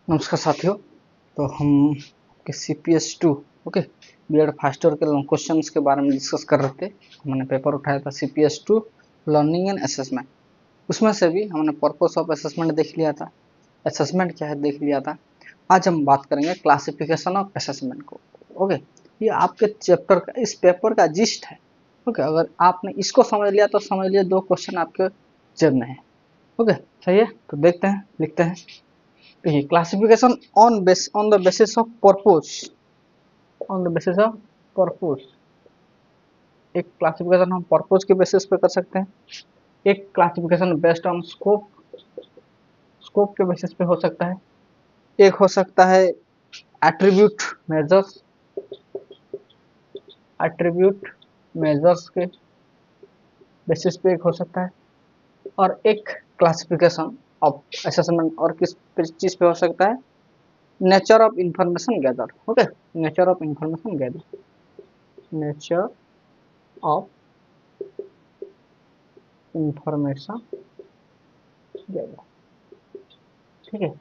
नमस्कार साथियों। तो हम के CPS2 okay B Ed first year के लॉन्ग क्वेश्चंस के बारे में डिस्कस कर रहे थे। हमने पेपर उठाया था CPS2 लर्निंग एंड असेसमेंट। उसमें से भी हमने पर्पस ऑफ असेसमेंट देख लिया था, असेसमेंट क्या है देख लिया था। आज हम बात करेंगे क्लासिफिकेशन ऑफ असेसमेंट को। ओके, ये आपके चैप्टर का, इस पेपर का जिस्ट है। ओके, अगर आपने इसको समझ लिया तो समझ लिया, 2 क्वेश्चन आपके जेब में है। ओके, सही है। तो देखते हैं, लिखते हैं। Classification on the basis of purpose. On the basis of purpose, एक क्लासिफिकेशन हम पर्पस के बेसिस पे कर सकते हैं। एक classification based on scope, scope के बेसिस पे हो सकता है। एक हो सकता है एट्रीब्यूट मेजर्स, एट्रीब्यूट मेजर्स के बेसिस पे एक हो सकता है। और एक क्लासिफिकेशन ऑफ असेसमेंट और किस चीज पे हो सकता है, nature of information gather. Okay, nature of information gather, nature of information gather. ठीक है,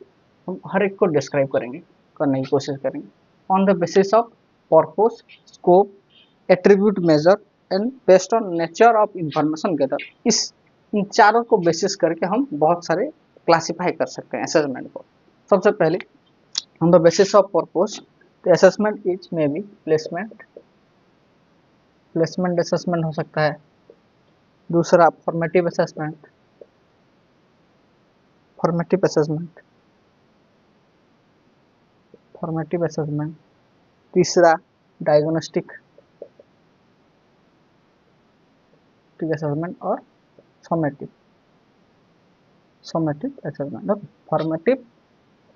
हम हर एक को डिस्क्राइब करेंगे, करने की कोशिश करेंगे। On the basis of purpose, scope, attribute measure and based on nature of information gather. इस इन चारों को बेसिस करके हम बहुत सारे क्लासिफाई कर सकते हैं असेसमेंट को। सबसे पहले on the basis of purpose, the assessment is may be placement, placement assessment हो सकता है। दूसरा formative assessment, formative assessment, formative assessment. तीसरा डायग्नोस्टिक असेसमेंट और summative, summative assessment. Formative,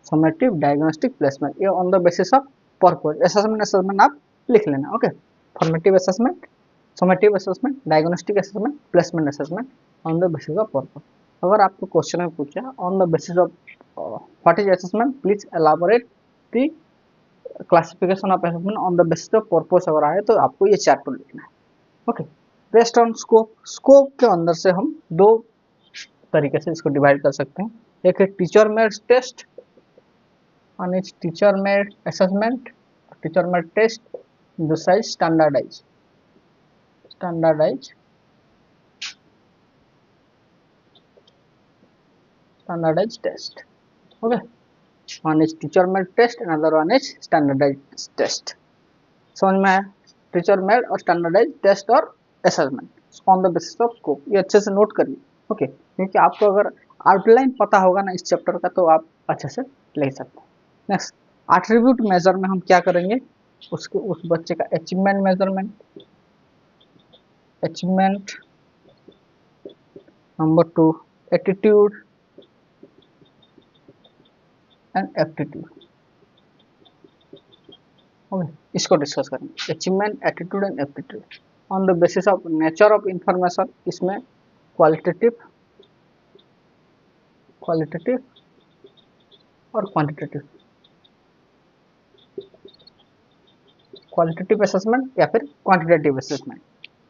summative, diagnostic, placement, ये on the basis of purpose. Assessment assessment आप लिख लेना। Okay, formative assessment, summative assessment, diagnostic assessment, placement assessment on the basis of purpose. अगर आपको question में पूछा on the basis of what is assessment, please elaborate the classification of assessment on the basis of purpose, अगर आए तो आपको ये chapter लिखना है। Okay, based on scope, scope के अंदर से हम दो तरीके से इसको डिवाइड कर सकते हैं। एक है teacher made test, one is teacher made assessment, teacher made test. दूसरा is standardise, standardise, standardise test. Okay, one is teacher made test, another one is standardise test. समझ में आया? टीचर मेड और स्टैंडर्डाइज टेस्ट और assessment on the basis of scope. ये अच्छे से note करिए। ओके, क्योंकि आपको अगर आउटलाइन पता होगा ना इस चैप्टर का तो आप अच्छे से लिख सकते हैं। नेक्स्ट, एट्रीब्यूट मेजर में हम क्या करेंगे, उसके उस बच्चे का achievement measurement, achievement. Number 2 attitude and aptitude. Okay, इसको डिस्कस करेंगे, achievement, attitude and aptitude on the basis of nature of information. इसमें क्वालिटेटिव, क्वालिटेटिव और क्वांटिटेटिव, क्वालिटेटिव असेसमेंट या फिर quantitative assessment.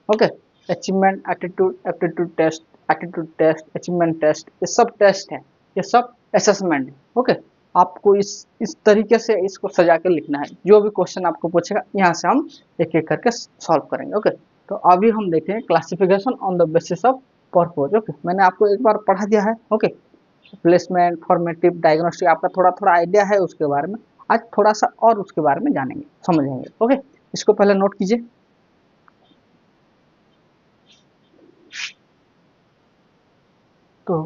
Okay, achievement, attitude, aptitude test, attitude test, achievement test, ये सब test है, ये सब असेसमेंट है। ओके, आपको इस तरीके से इसको सजा के लिखना है। जो भी क्वेश्चन आपको पूछेगा यहाँ से हम एक एक करके सॉल्व करेंगे। ओके, तो अभी हम देखेंगे classification on the basis of purpose. Okay, मैंने आपको एक बार पढ़ा दिया है। ओके, प्लेसमेंट, फॉर्मेटिव, डायग्नोस्टिक, आपका थोड़ा थोड़ा आइडिया है उसके बारे में। आज थोड़ा सा और उसके बारे में जानेंगे, समझेंगे। ओके, इसको पहले नोट कीजिए। तो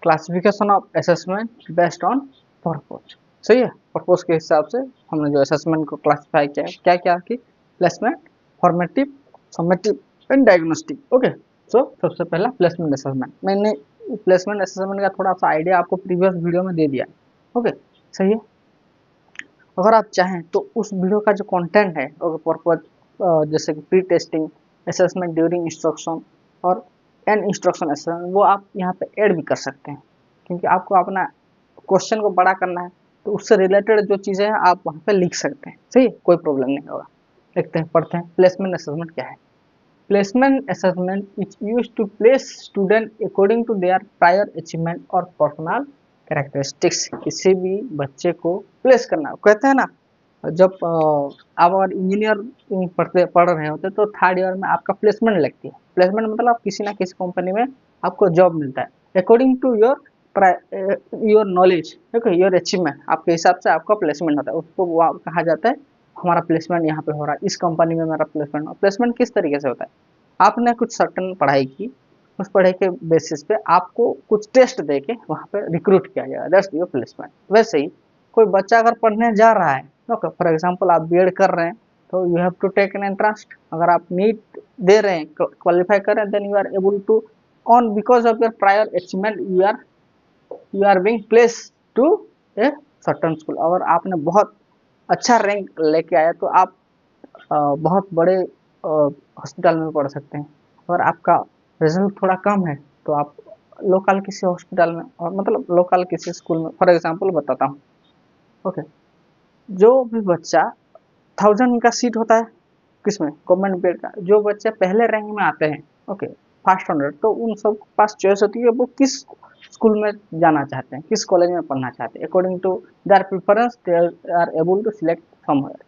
classification of assessment based on purpose, सही है। पर्पस के हिसाब से हमने जो असेसमेंट को क्लासिफाई किया है, क्या क्या की, placement, formative, summative and diagnostic. Okay, so सबसे पहला प्लेसमेंट असेसमेंट। मैंने प्लेसमेंट असेसमेंट का थोड़ा सा आइडिया आपको प्रीवियस वीडियो में दे दिया। ओके, सही है। अगर आप चाहें तो उस वीडियो का जो कंटेंट है, अगर पर्पस जैसे कि pre testing, assessment during instruction और एंड इंस्ट्रक्शन असेसमेंट, वो आप यहाँ पे ऐड भी कर सकते हैं। क्योंकि आपको अपना क्वेश्चन को बड़ा करना है तो उससे रिलेटेड जो चीज़ें हैं आप वहाँ पे लिख सकते हैं। सही है, कोई प्रॉब्लम नहीं होगा। देखते हैं, पढ़ते हैं प्लेसमेंट असेसमेंट क्या है। Placement assessment is used to place student according to their prior achievement और पर्सनल कैरेक्टरिस्टिक्स किसी भी बच्चे को प्लेस करना, कहते हैं ना जब आप अगर इंजीनियर पढ़ रहे होते तो थर्ड ईयर में आपका प्लेसमेंट लगती है। प्लेसमेंट मतलब किसी ना किसी कंपनी में आपको जॉब मिलता है according to your knowledge, okay, your achievement, आपके हिसाब से आपका प्लेसमेंट होता है, उसको वो कहा जाता है हमारा प्लेसमेंट यहाँ पे हो रहा है, इस कंपनी में मेरा प्लेसमेंट। प्लेसमेंट किस तरीके से होता है, आपने कुछ सर्टन पढ़ाई की, उस पढ़ाई के बेसिस पे आपको कुछ टेस्ट दे के वहाँ पे रिक्रूट किया जाएगा, दैट्स योर प्लेसमेंट। वैसे ही कोई बच्चा अगर पढ़ने जा रहा है, ओके, फॉर एग्जांपल आप बीएड कर रहे हैं तो you have to take an entrance, अगर आप नीट दे रहे हैं, क्वालिफाई कर रहे हैं, then you are able to on because of your prior achievement you are being place to a certain school. अगर आपने बहुत अच्छा रैंक लेके आया तो आप बहुत बड़े हॉस्पिटल में पढ़ सकते हैं। और आपका रिजल्ट थोड़ा कम है तो आप लोकल किसी हॉस्पिटल में, और मतलब लोकल किसी स्कूल में, फॉर एग्जांपल बताता हूँ, ओके, जो भी बच्चा 1000 का सीट होता है किसमें, गवर्नमेंट बीएड का, जो बच्चे पहले रैंक में आते हैं, ओके, फर्स्ट 100, तो उन सब के पास चॉइस होती है वो किस स्कूल में जाना चाहते हैं, किस कॉलेज में पढ़ना चाहते हैं, according to their preference they are able to select somewhere.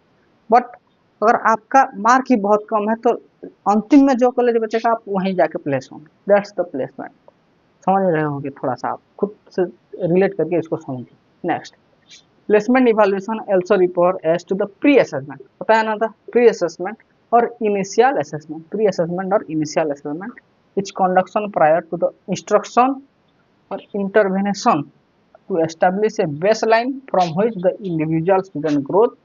But अगर आपका मार्क ही बहुत कम है तो अंतिम में जो कॉलेज बचेगा आप वहीं जाके प्लेस होंगे, दैट्स द प्लेसमेंट। समझ रहे होंगे, थोड़ा सा आप खुद से रिलेट करके इसको समझिए। Next, placement evaluation also refer as to the pre assessment, पता है ना था, प्री असेसमेंट और इनिशियल असेसमेंट, प्री असेसमेंट और initial assessment each conduction prior to the instruction और intervention to establish a baseline from which the individual student growth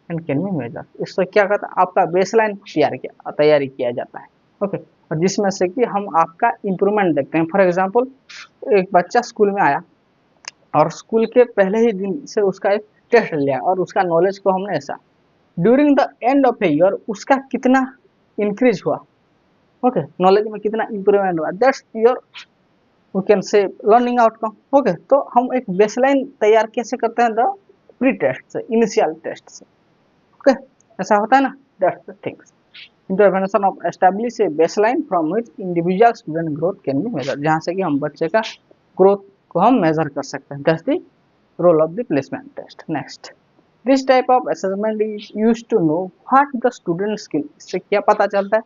and can be measure. इससे क्या कहता है, आपका बेसलाइन तैयारी किया जाता है, ओके, और जिसमें से कि हम आपका इम्प्रूवमेंट देखते हैं। फॉर एग्जांपल एक बच्चा स्कूल में आया और स्कूल के पहले ही दिन से उसका एक टेस्ट लिया और उसका नॉलेज को हमने ऐसा, during the end of a year उसका कितना इंक्रीज हुआ, ओके, नॉलेज में कितना इंप्रूवमेंट हुआ, that's your we can say learning outcome. Okay, तो हम एक बेसलाइन तैयार कैसे करते हैं, द प्री टेस्ट से, इनिशियल टेस्ट से, ओके, ऐसा होता है ना, that's the things. Intervention of establish a baseline from which individual student growth can be measure, जहाँ से कि हम बच्चे का ग्रोथ को हम मेजर कर सकते हैं, that's the role of the placement test. Next, this type of assessment is used to know what the student skill, इससे क्या पता चलता है,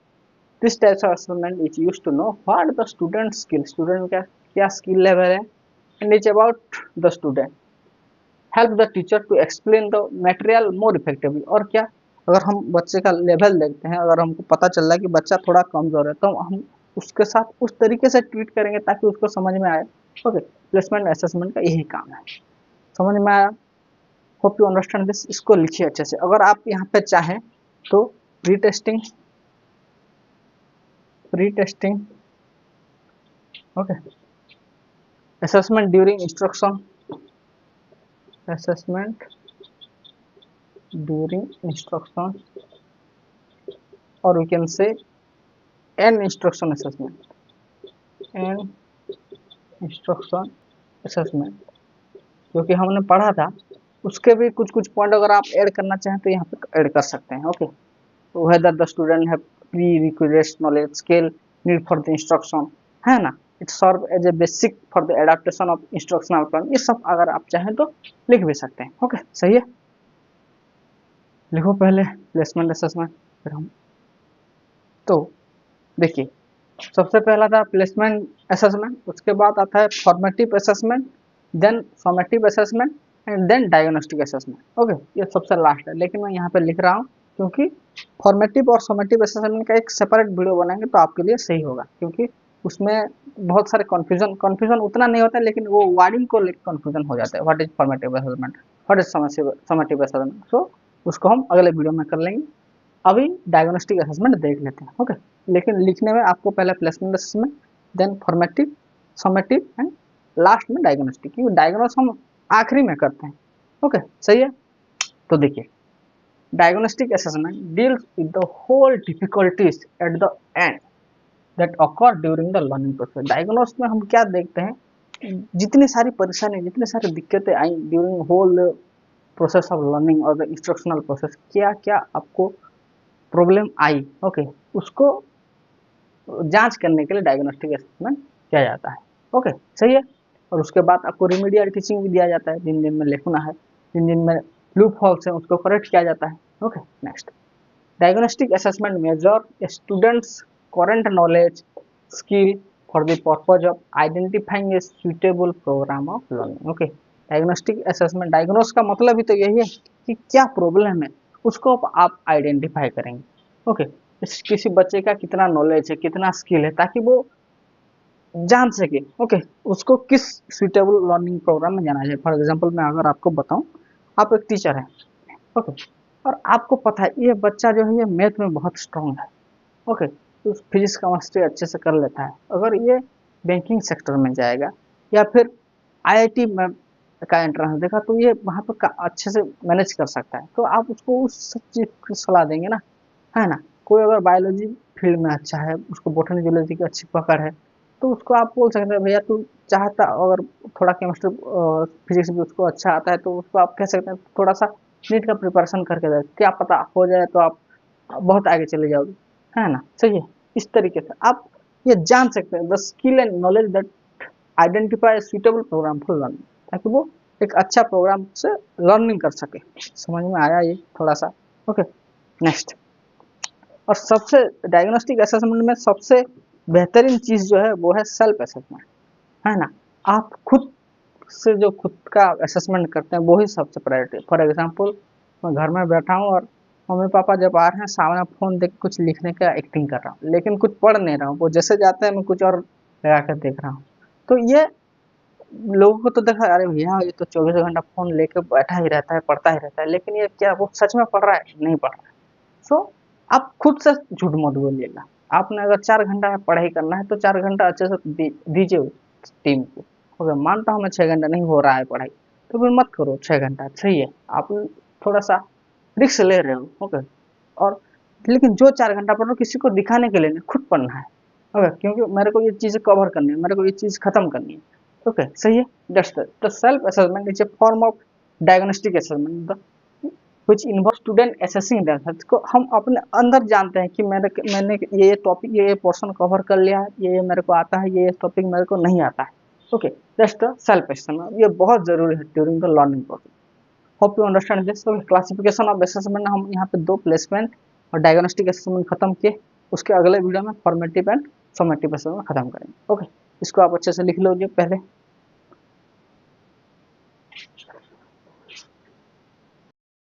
this type of assessment is used to know what the student skill, student का क्या skill level है, and is about the student, help the teacher to explain the material more effectively. और क्या, अगर हम बच्चे का लेवल देखते हैं, अगर हमको पता चल रहा है कि बच्चा थोड़ा कमजोर है तो हम उसके साथ उस तरीके से ट्रीट करेंगे ताकि उसको समझ में आए, ओके, प्लेसमेंट असेसमेंट का यही काम है। समझ में आया, होप यू अंडरस्टैंड दिस, इसको लिखिए अच्छे से। अगर आप यहाँ पे चाहें तो pre testing, okay, assessment during instruction, assessment during instruction, और we can say an instruction assessment, an instruction assessment, जो कि हमने पढ़ा था उसके भी कुछ कुछ पॉइंट अगर आप ऐड करना चाहें तो यहाँ पे ऐड कर सकते हैं, ओके। तो whether the student have prerequisite knowledge skill need for the instruction, है ना, it serve as a basic for the adaptation of instructional plan, ये सब अगर आप चाहें तो लिख भी सकते हैं, ओके, सही है। लिखो पहले प्लेसमेंट असेसमेंट, फिर हम, तो देखिए सबसे पहला था प्लेसमेंट असेसमेंट, उसके बाद आता है formative assessment, then formative assessment and then diagnostic assessment, okay, ये सबसे लास्ट है, लेकिन मैं यहाँ पे लिख रहा हूँ क्योंकि फॉर्मेटिव और समेटिव असेसमेंट का एक सेपरेट वीडियो बनाएंगे तो आपके लिए सही होगा, क्योंकि उसमें बहुत सारे कन्फ्यूजन उतना नहीं होता है, लेकिन वो वर्डिंग को लेकर कन्फ्यूजन हो जाता है, what is formative assessment, what is summative assessment, so उसको हम अगले वीडियो में कर लेंगे। अभी डायग्नोस्टिक असेसमेंट देख लेते हैं, ओके, लेकिन लिखने में आपको पहले placement assessment, then formative, summative and last में डायग्नोस्टिक, क्योंकि डायग्नोस हम आखिरी में करते हैं, ओके, सही है। तो देखिए diagnostic assessment deals with the whole difficulties at the end that occur during the learning process. Diagnose में हम क्या देखते हैं, जितनी सारी परेशानी, जितनी सारी दिक्कतें आई during whole process of learning और द इंस्ट्रक्शनल प्रोसेस, क्या क्या आपको प्रॉब्लम आई, ओके, उसको जांच करने के लिए डायग्नोस्टिक असेसमेंट किया जाता है, ओके, सही है। और उसके बाद आपको रिमीडियल टीचिंग भी दिया जाता है, जिन जिन में लिखना है, जिन जिन में लूप होल्स हैं उसको करेक्ट किया जाता है। Okay, next, diagnostic assessment measure students current knowledge skill for the purpose of identifying a suitable programme of learning. Okay, diagnostic assessment, diagnose का मतलब ही तो यही है कि क्या प्रॉब्लम है उसको आप आइडेंटिफाई करेंगे। ओके, किसी बच्चे का कितना नॉलेज है, कितना स्किल है, ताकि वो जान सके ओके उसको किस सुटेबल लर्निंग प्रोग्राम में जाना है। फॉर एग्जांपल मैं अगर आपको बताऊं, आप एक टीचर हैं ओके, और आपको पता है ये बच्चा जो है ये मैथ में बहुत स्ट्रांग है ओके, तो फिजिक्स केमिस्ट्री अच्छे से कर लेता है, अगर ये बैंकिंग सेक्टर में जाएगा या फिर आईआईटी में का एंट्रेंस देखा तो ये वहाँ पर अच्छे से मैनेज कर सकता है, तो आप उसको उस सब चीज़ की सलाह देंगे ना, है ना। कोई अगर बायोलॉजी फील्ड में अच्छा है, उसको बोटनी जूलॉजी की अच्छी पकड़ है, तो उसको आप बोल सकते हैं भैया तू चाहता अगर थोड़ा केमिस्ट्री फिजिक्स भी उसको अच्छा आता है, तो उसको आप कह सकते हैं थोड़ा सा नीट का प्रिपरेशन करके दे, क्या पता हो जाए तो आप बहुत आगे चले जाओगे, है ना। सही है, इस तरीके से आप ये जान सकते हैं the skill and knowledge that identify suitable programme for learning, ताकि वो एक अच्छा प्रोग्राम से लर्निंग कर सके। समझ में आया ये थोड़ा सा। ओके, नेक्स्ट, और सबसे डायग्नोस्टिक असेसमेंट में सबसे बेहतरीन चीज़ जो है वो है सेल्फ असेसमेंट, है ना। आप खुद से जो खुद का असेसमेंट करते हैं वो ही सबसे प्रायोरिटी। फॉर एग्जांपल मैं घर में बैठा हूँ और मम्मी पापा जब आ रहे हैं सामने फ़ोन देख कुछ लिखने का एक्टिंग कर रहा हूँ, लेकिन कुछ पढ़ नहीं रहा हूँ, वो जैसे जाते हैं मैं कुछ और लगा कर देख रहा हूँ, तो ये लोगों को तो देखा अरे भैया ये तो 24 घंटा फ़ोन लेके बैठा ही रहता है, पढ़ता ही रहता है, लेकिन ये क्या वो सच में पढ़ रहा है? नहीं पढ़ रहा है। सो आप खुद से झूठ मत बोलिएगा। आपने अगर 4 घंटा में पढ़ाई करना है तो 4 घंटा अच्छे से दीजिए उस टीम को। अगर मानता हूँ मैं 6 घंटा नहीं हो रहा है पढ़ाई, तो फिर मत करो 6 घंटा, सही है। आप थोड़ा सा रिस्क ले रहे हो ओके, और लेकिन जो 4 घंटा पढ़ रहे हो किसी को दिखाने के लिए नहीं, खुद पढ़ना है ओके, क्योंकि मेरे को ये चीज़ें कवर करनी है, मेरे को ये चीज़ खत्म करनी है ओके, सही है। That's the self assessment is a form of diagnostic assessment which involve student assessing themselves को। हम अपने अंदर जानते हैं कि मैंने ये टॉपिक ये पोर्शन कवर कर लिया है, ये मेरे को आता है, ये टॉपिक मेरे को नहीं आता है okay, that's the self assessment. ये बहुत जरूरी है during the learning process. Hope you understand this. Classification of assessment हम यहाँ पे 2 प्लेसमेंट और डायग्नोस्टिक असेसमेंट खत्म किए, उसके अगले वीडियो में फॉर्मेटिव एंड समेटिव असेसमेंट खत्म करेंगे ओके। इसको आप अच्छे से लिख लीजिए पहले।